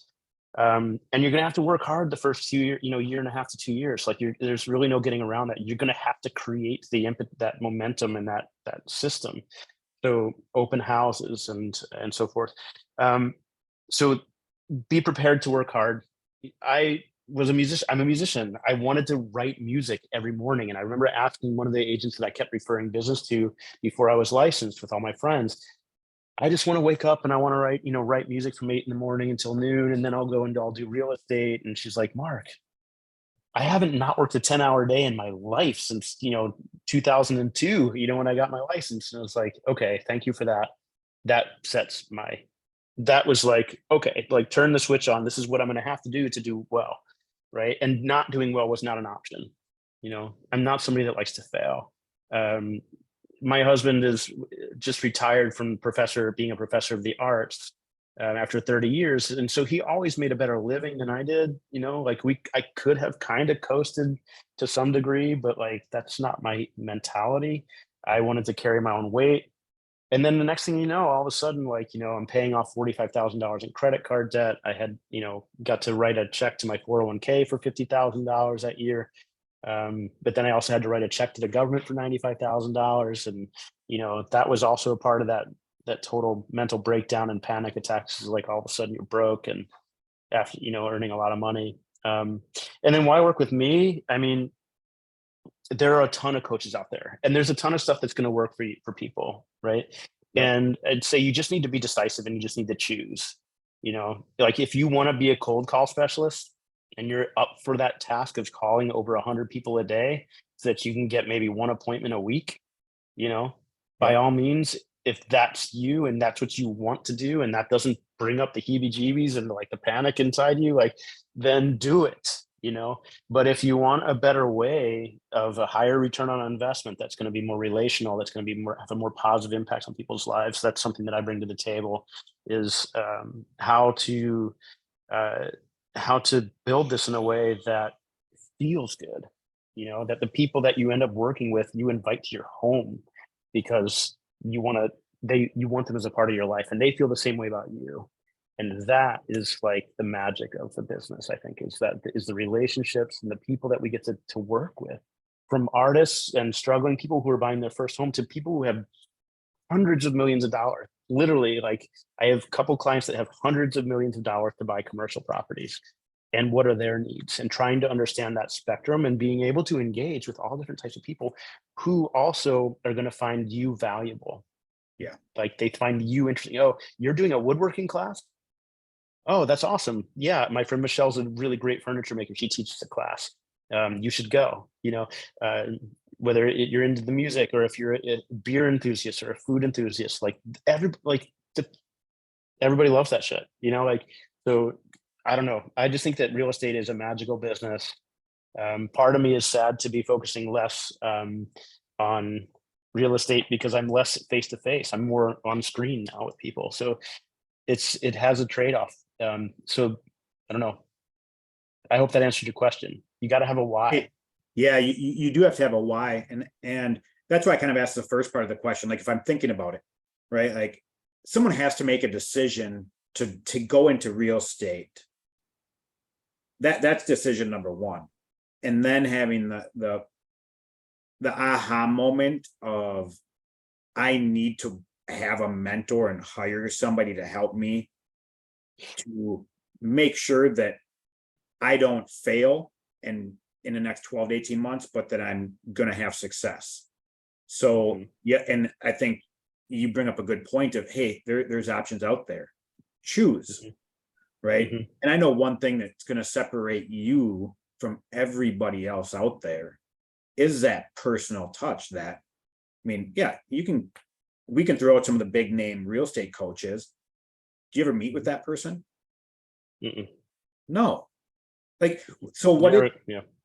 And you're going to have to work hard the first year and a half to 2 years. Like there's really no getting around that. You're going to have to create the input, that momentum, and that system. So open houses and so forth. So be prepared to work hard. I was a musician. I'm a musician. I wanted to write music every morning. And I remember asking one of the agents that I kept referring business to before I was licensed with all my friends, I just want to wake up and I want to write music from 8 in the morning until noon. And then I'll do real estate. And she's like, Mark, I haven't not worked a 10-hour day in my life since, 2002, when I got my license. And I was like, okay, thank you for that. That was like, okay, like turn the switch on. This is what I'm going to have to do well. Right. And not doing well was not an option. I'm not somebody that likes to fail. My husband is just retired from being a professor of the arts after 30 years. And so he always made a better living than I did. I could have kind of coasted to some degree, but like, that's not my mentality. I wanted to carry my own weight. And then the next thing you know, all of a sudden, I'm paying off $45,000 in credit card debt. I had, got to write a check to my 401k for $50,000 that year. But then I also had to write a check to the government for $95,000. And, that was also a part of that total mental breakdown and panic attacks. Is like all of a sudden you're broke and after, earning a lot of money. And then why work with me? I mean, there are a ton of coaches out there and there's a ton of stuff that's going to work for people. Right. Yep. And I'd say you just need to be decisive and you just need to choose, like if you want to be a cold call specialist and you're up for that task of calling over 100 people a day so that you can get maybe one appointment a week, by all means, if that's you and that's what you want to do, and that doesn't bring up the heebie-jeebies and like the panic inside you, like, then do it, But if you want a better way of a higher return on investment, that's going to be more relational, that's going to have a more positive impact on people's lives. That's something that I bring to the table is how to build this in a way that feels good, that the people that you end up working with, you invite to your home because you want them as a part of your life and they feel the same way about you. And that is like the magic of the business, I think, is the relationships and the people that we get to work with, from artists and struggling people who are buying their first home to people who have hundreds of millions of dollars. Literally, like I have a couple clients that have hundreds of millions of dollars to buy commercial properties. And what are their needs, and trying to understand that spectrum and being able to engage with all different types of people who also are going to find you valuable.
Yeah.
Like they find you interesting. Oh, you're doing a woodworking class? Oh, that's awesome. Yeah. My friend Michelle's a really great furniture maker. She teaches a class. You should go, whether you're into the music or if you're a beer enthusiast or a food enthusiast, everybody loves that shit, so I don't know. I just think that real estate is a magical business. Part of me is sad to be focusing less on real estate because I'm less face to face. I'm more on screen now with people. So it has a trade-off. So I don't know. I hope that answered your question. You got to have a why.
Yeah, you do have to have a why. And that's why I kind of asked the first part of the question. Like if I'm thinking about it, right? Like someone has to make a decision to go into real estate. That's decision number one. And then having the aha moment of I need to have a mentor and hire somebody to help me to make sure that I don't fail in the next 12 to 18 months, but that I'm going to have success. So yeah. And I think you bring up a good point of, hey, there's options out there. Choose. Right. And I know one thing that's going to separate you from everybody else out there is that personal touch. That, I mean, yeah, we can throw out some of the big name real estate coaches. Do you ever meet with that person? No. Like, so what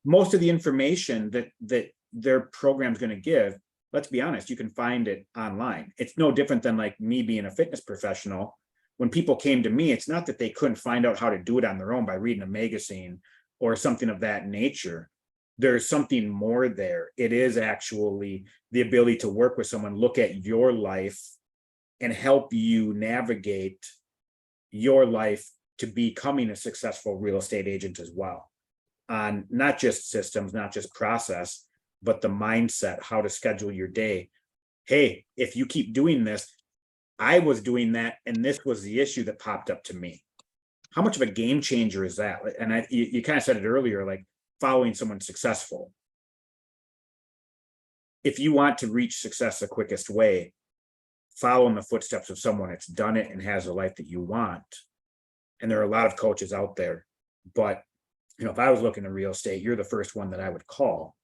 most of the information that their program's going to give, let's be honest, you can find it online. It's no different than like me being a fitness professional. When people came to me, it's not that they couldn't find out how to do it on their own by reading a magazine or something of that nature. There's something more there. It is actually the ability to work with someone, look at your life and help you navigate your life to becoming a successful real estate agent as well. On not just systems, not just process, but the mindset, how to schedule your day. Hey, if you keep doing this, I was doing that, and this was the issue that popped up to me. How much of a game changer is that? And you kind of said it earlier, like following someone successful. If you want to reach success the quickest way, follow in the footsteps of someone that's done it and has a life that you want. And there are a lot of coaches out there, but if I was looking at real estate, you're the first one that I would call,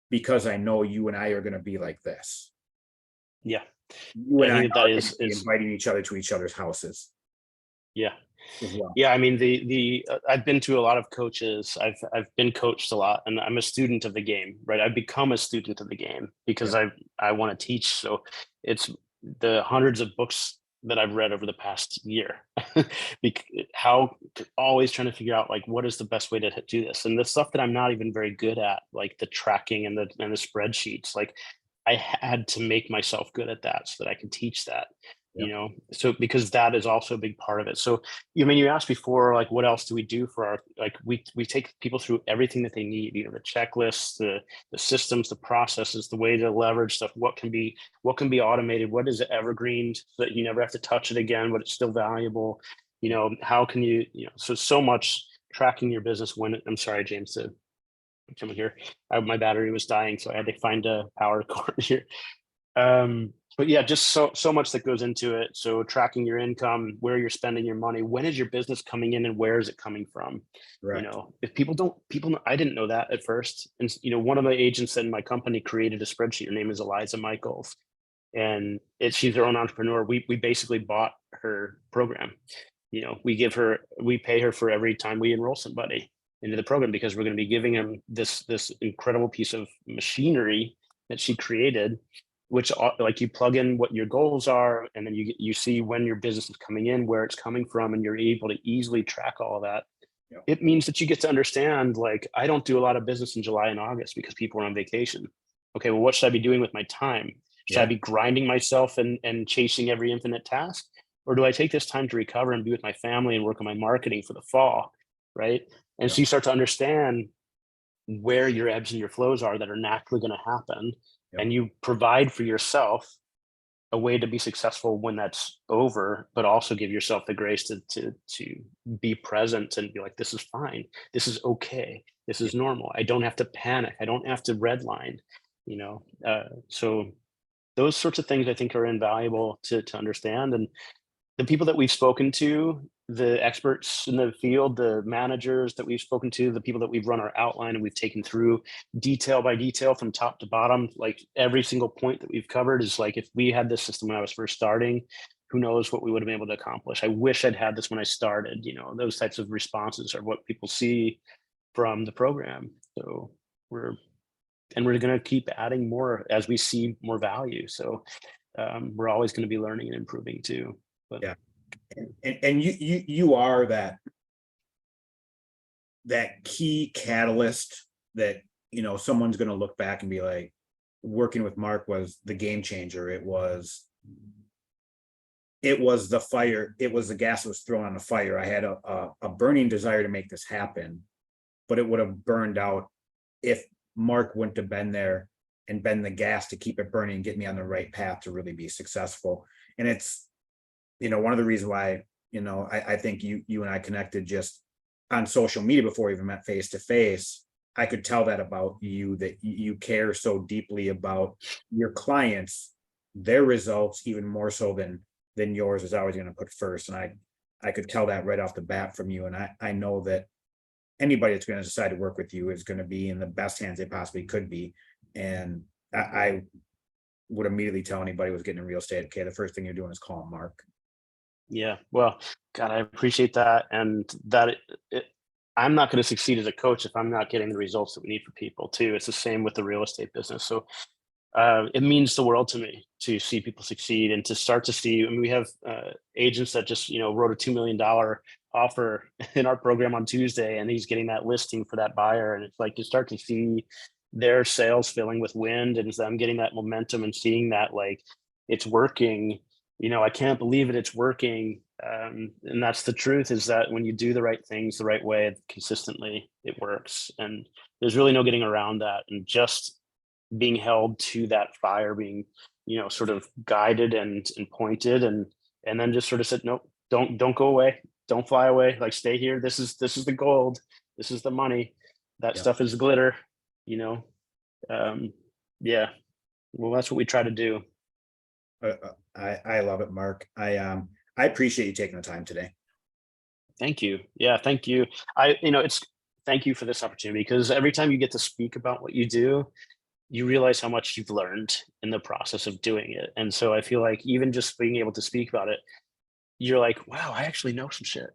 because I know you and I are going to be like this.
Yeah.
You and
I
I
think
are
that
going
is
to be inviting each other to each other's houses
yeah.
as well.
Yeah, I mean, I've been to a lot of coaches. I've been coached a lot, and I'm a student of the game, right? I've become a student of the game because I want to teach. So it's the hundreds of books that I've read over the past year. How always trying to figure out like what is the best way to do this, and the stuff that I'm not even very good at, like the tracking and the spreadsheets. Like I had to make myself good at that so that I can teach that. So because that is also a big part of it. So you asked before, like what else do we do for our, like we take people through everything that they need, the checklists, the systems, the processes, the way to leverage stuff, what can be automated, what is evergreen so that you never have to touch it again, but it's still valuable. How can you so much tracking your business. When I'm sorry, James, to come in here, my battery was dying, so I had to find a power cord here. But yeah, just so much that goes into it. So tracking your income, where you're spending your money, when is your business coming in and where is it coming from?
Right.
If people I didn't know that at first. And one of the agents in my company created a spreadsheet. Her name is Eliza Michaels, and she's her own entrepreneur. We basically bought her program. We pay her for every time we enroll somebody into the program, because we're going to be giving them this incredible piece of machinery that she created, which like you plug in what your goals are, and then you see when your business is coming in, where it's coming from, and you're able to easily track all of that.
Yep.
It means that you get to understand, like, I don't do a lot of business in July and August because people are on vacation. Okay, well, what should I be doing with my time? Should I be grinding myself and chasing every infinite task? Or do I take this time to recover and be with my family and work on my marketing for the fall, right? And so you start to understand where your ebbs and your flows are that are naturally going to happen. And you provide for yourself a way to be successful when that's over, but also give yourself the grace to be present and be like, this is fine. This is okay. This is normal. I don't have to panic. I don't have to redline, so those sorts of things I think are invaluable to understand. And the people that we've spoken to, the experts in the field, the managers that we've spoken to, the people that we've run our outline and we've taken through detail by detail from top to bottom, like every single point that we've covered is like, if we had this system when I was first starting, who knows what we would have been able to accomplish. I wish I'd had this when I started. Those types of responses are what people see from the program. So we're going to keep adding more as we see more value. So we're always going to be learning and improving too. But
Yeah. And you are that key catalyst that someone's going to look back and be like, working with Marc was the game changer. It was the fire. It was the gas that was thrown on the fire. I had a burning desire to make this happen, but it would have burned out if Marc wouldn't have been there and been the gas to keep it burning and get me on the right path to really be successful. And it's one of the reasons why I think you and I connected just on social media before we even met face to face. I could tell that about you, that you care so deeply about your clients, their results, even more so than yours is always going to put first. And I could tell that right off the bat from you. And I know that anybody that's going to decide to work with you is going to be in the best hands they possibly could be. And I would immediately tell anybody who was getting in real estate, okay, the first thing you're doing is call Marc.
Yeah, well, God, I appreciate that. And that I'm not going to succeed as a coach if I'm not getting the results that we need for people too. It's the same with the real estate business. So it means the world to me to see people succeed and to start to see. I mean, we have agents that just wrote a $2 million offer in our program on Tuesday, and he's getting that listing for that buyer, and it's like you start to see their sales filling with wind, and them getting that momentum and seeing that like it's working. I can't believe it, it's working. And that's the truth, is that when you do the right things the right way consistently, it works, and there's really no getting around that. And just being held to that fire, being sort of guided and pointed, and then just sort of said, nope, don't go away, don't fly away, like stay here. This is the gold, this is the money, that
Yeah.
stuff is glitter. you know yeah, well, that's what we try to do.
I love it, Mark. I appreciate you taking the time today.
Thank you. Yeah, thank you. It's thank you for this opportunity, because every time you get to speak about what you do, you realize how much you've learned in the process of doing it. And so I feel like even just being able to speak about it, you're like, wow, I actually know some shit.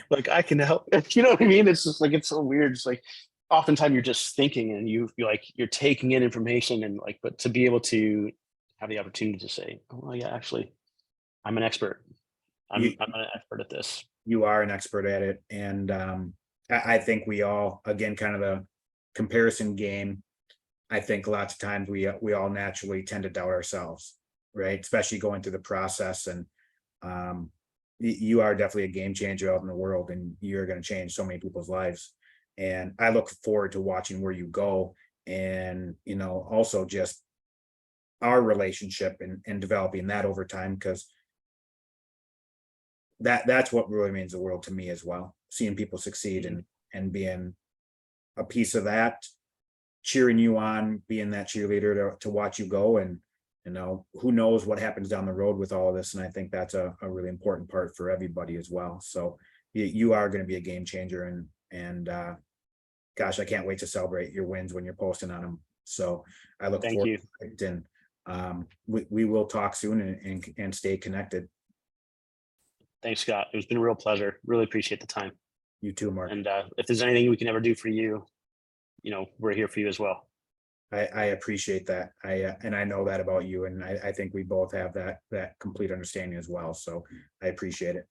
Like I can help. You know what I mean? It's just like, it's so weird. It's like oftentimes you're just thinking, and you're taking in information, and like, but to be able to have the opportunity to say, oh well, yeah, actually, I'm an expert.
You
I'm an expert at this.
you are an expert at it, and I think we all, again, kind of the comparison game. I think lots of times we all naturally tend to doubt ourselves, right? Especially going through the process, and you are definitely a game changer out in the world, and you're going to change so many people's lives. And I look forward to watching where you go, and also just our relationship, and developing that over time, because that's what really means the world to me as well. Seeing people succeed, and being a piece of that, cheering you on, being that cheerleader to watch you go. And who knows what happens down the road with all of this. And I think that's a really important part for everybody as well. So you are going to be a game changer, and gosh, I can't wait to celebrate your wins when you're posting on them. So I look
Thank
forward
you.
to it, and we will talk soon, and stay connected.
Thanks, Scott. It's been a real pleasure. Really appreciate the time.
You too, Mark.
And if there's anything we can ever do for you, we're here for you as well.
I appreciate that. And I know that about you, and I think we both have that complete understanding as well. So I appreciate it.